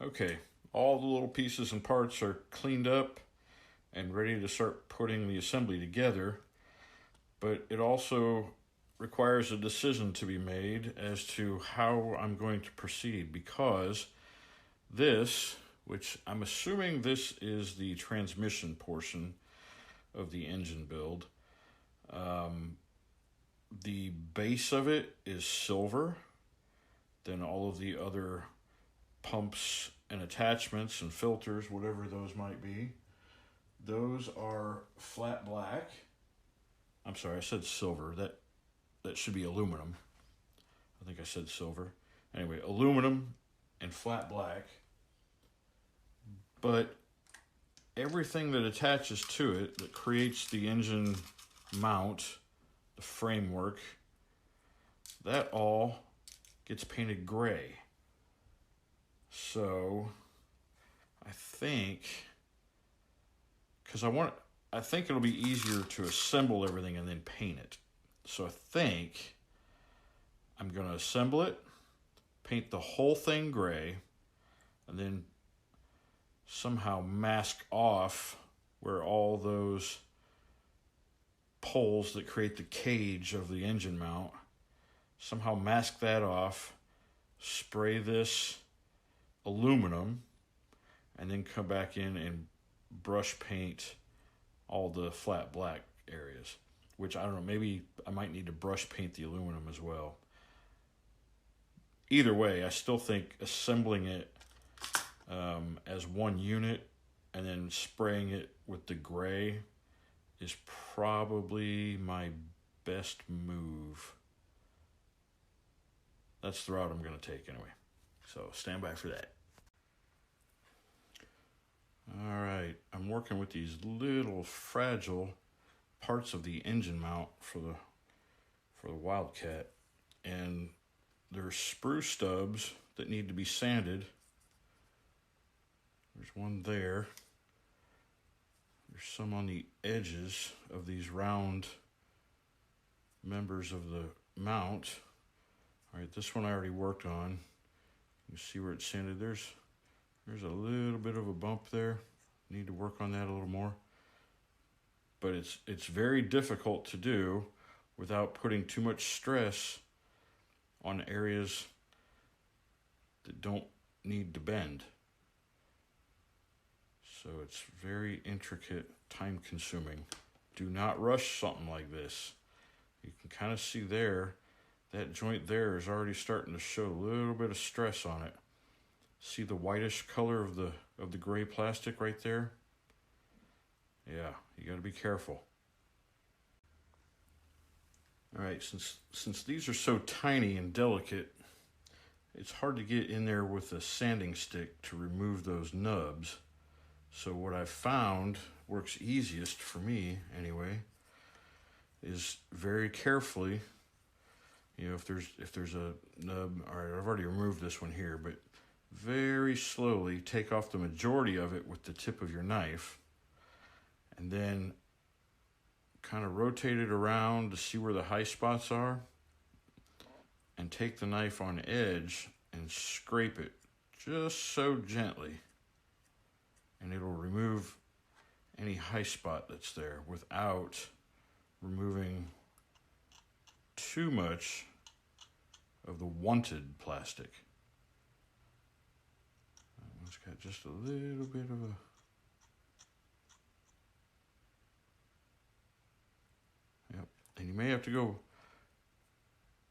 Okay, all the little pieces and parts are cleaned up and ready to start putting the assembly together, but it also requires a decision to be made as to how I'm going to proceed, because this, which I'm assuming this is the transmission portion of the engine build, the base of it is silver. Then all of the other pumps and attachments and filters, whatever those might be, those are flat black. I'm sorry, I said silver. That should be aluminum. I think I said silver. Anyway, aluminum and flat black. But everything that attaches to it that creates the engine mount, the framework, that all gets painted gray. So I think, because I think it'll be easier to assemble everything and then paint it. So I think I'm going to assemble it, paint the whole thing gray, and then somehow mask off where all those poles that create the cage of the engine mount, somehow mask that off, spray this aluminum, and then come back in and brush paint all the flat black areas, which I don't know, maybe I might need to brush paint the aluminum as well. Either way, I still think assembling it as one unit and then spraying it with the gray is probably my best move. That's the route I'm going to take anyway. So stand by for that. All right, I'm working with these little fragile parts of the engine mount for the Wildcat, and there's sprue stubs that need to be sanded. There's one there. There's some on the edges of these round members of the mount. All right, this one I already worked on. You see where it's sanded. There's a little bit of a bump there. Need to work on that a little more. But it's very difficult to do without putting too much stress on areas that don't need to bend. So it's very intricate, time consuming. Do not rush something like this. You can kind of see there, that joint there is already starting to show a little bit of stress on it. See the whitish color of the gray plastic right there? Yeah, you got to be careful. All right, since these are so tiny and delicate, it's hard to get in there with a sanding stick to remove those nubs. So what I've found works easiest for me anyway is very carefully, if there's a nub, all right, I've already removed this one here, but very slowly take off the majority of it with the tip of your knife, and then kind of rotate it around to see where the high spots are, and take the knife on edge and scrape it just so gently, and it'll remove any high spot that's there without removing too much of the wanted plastic. It's got just a little bit of a... Yep. And you may have to go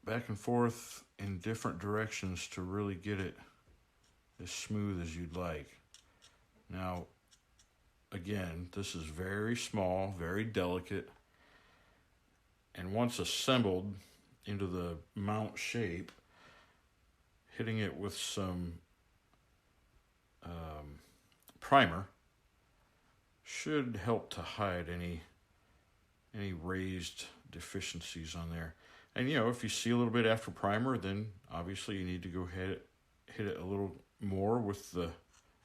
back and forth in different directions to really get it as smooth as you'd like. Now, again, this is very small, very delicate, and once assembled into the mount shape, hitting it with some primer should help to hide any raised deficiencies on there. And if you see a little bit after primer, then obviously you need to go ahead hit it a little more with the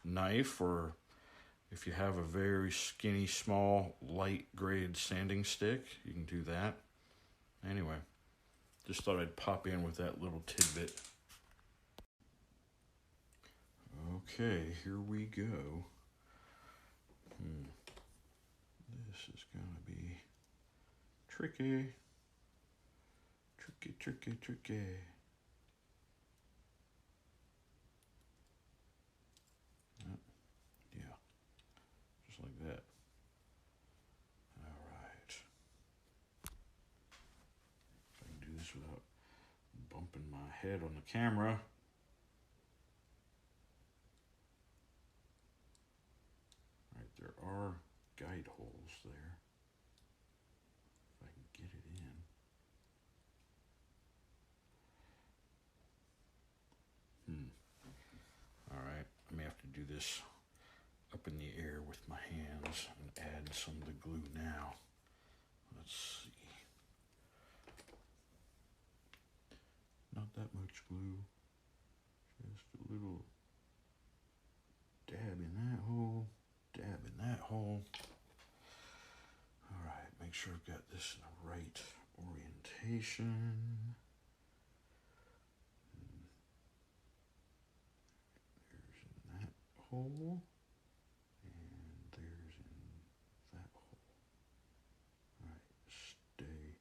knife, or if you have a very skinny, small, light grade sanding stick, you can do that. Anyway, just thought I'd pop in with that little tidbit. Okay, here we go. This is gonna be tricky. Tricky. Yeah, just like that. All right. If I can do this without bumping my head on the camera. All right, there are guide holes there. If I can get it in. All right, I may have to do this up in the air with my hands and add some of the glue now. Let's see. Not that much glue. Just a little dab in that hole, dab in that hole. All right, make sure I've got this in the right orientation. There's in that hole. And there's in that hole. All right, stay.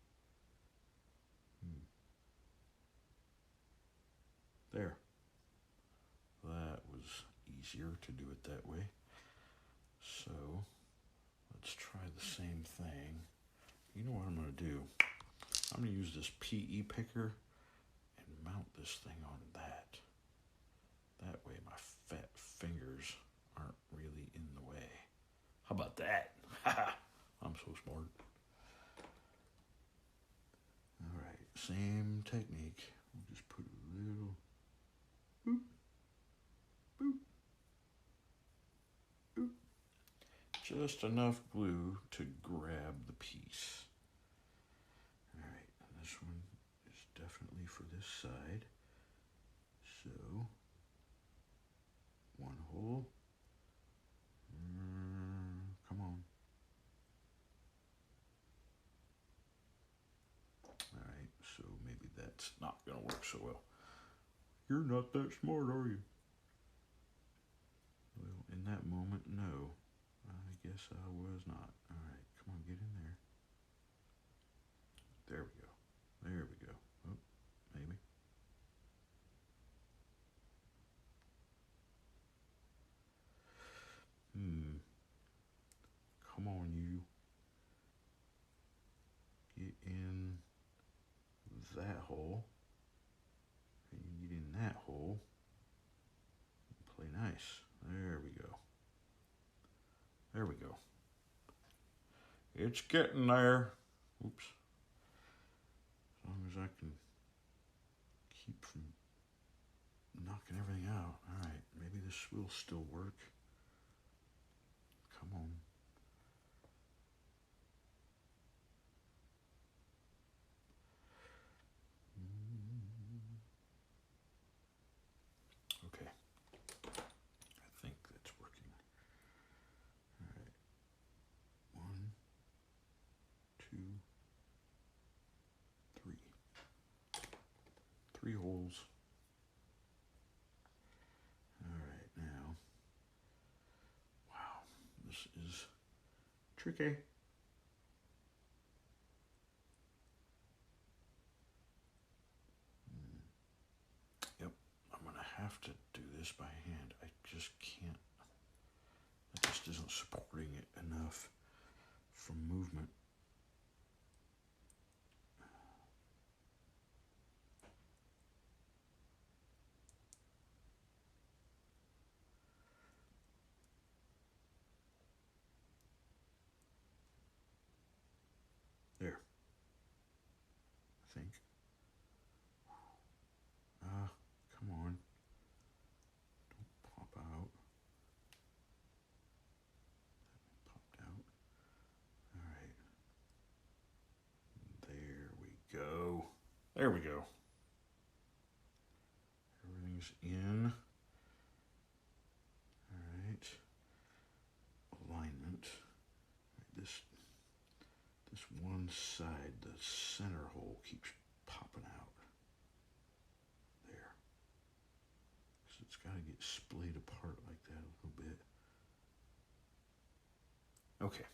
There. That was easier to do it that way. So let's try the same thing. You know what I'm going to do? I'm going to use this PE picker and mount this thing on that. That way my fat fingers aren't really in the way. How about that? I'm so smart. All right, same technique. We'll just put a little boop, boop, boop. Just enough glue to grab the piece. All right, and this one is definitely for this side. So, one hole. Come on. All right, so maybe that's not going to work so well. You're not that smart, are you? Well, in that moment, no. I guess I was not. All right, come on, get in there. There we go. There we go. Oh, maybe. Come on, you. Get in that hole. And you get in that hole. Play nice. There we go. There we go. It's getting there. Oops. As long as I can keep from knocking everything out. All right, maybe this will still work. Come on. Okay. I think that's working. All right. 1, 2, 3. 3 holes. All right, now. Wow, this is tricky. Yep, I'm gonna have to do this by hand. I just can't. It just isn't supporting it enough for movement. There. I think. Come on. Don't pop out. That popped out. All right. There we go. There we go. Everything's in. All right. Alignment. This one side, the center hole keeps popping out. There. So it's got to get splayed apart a Okay.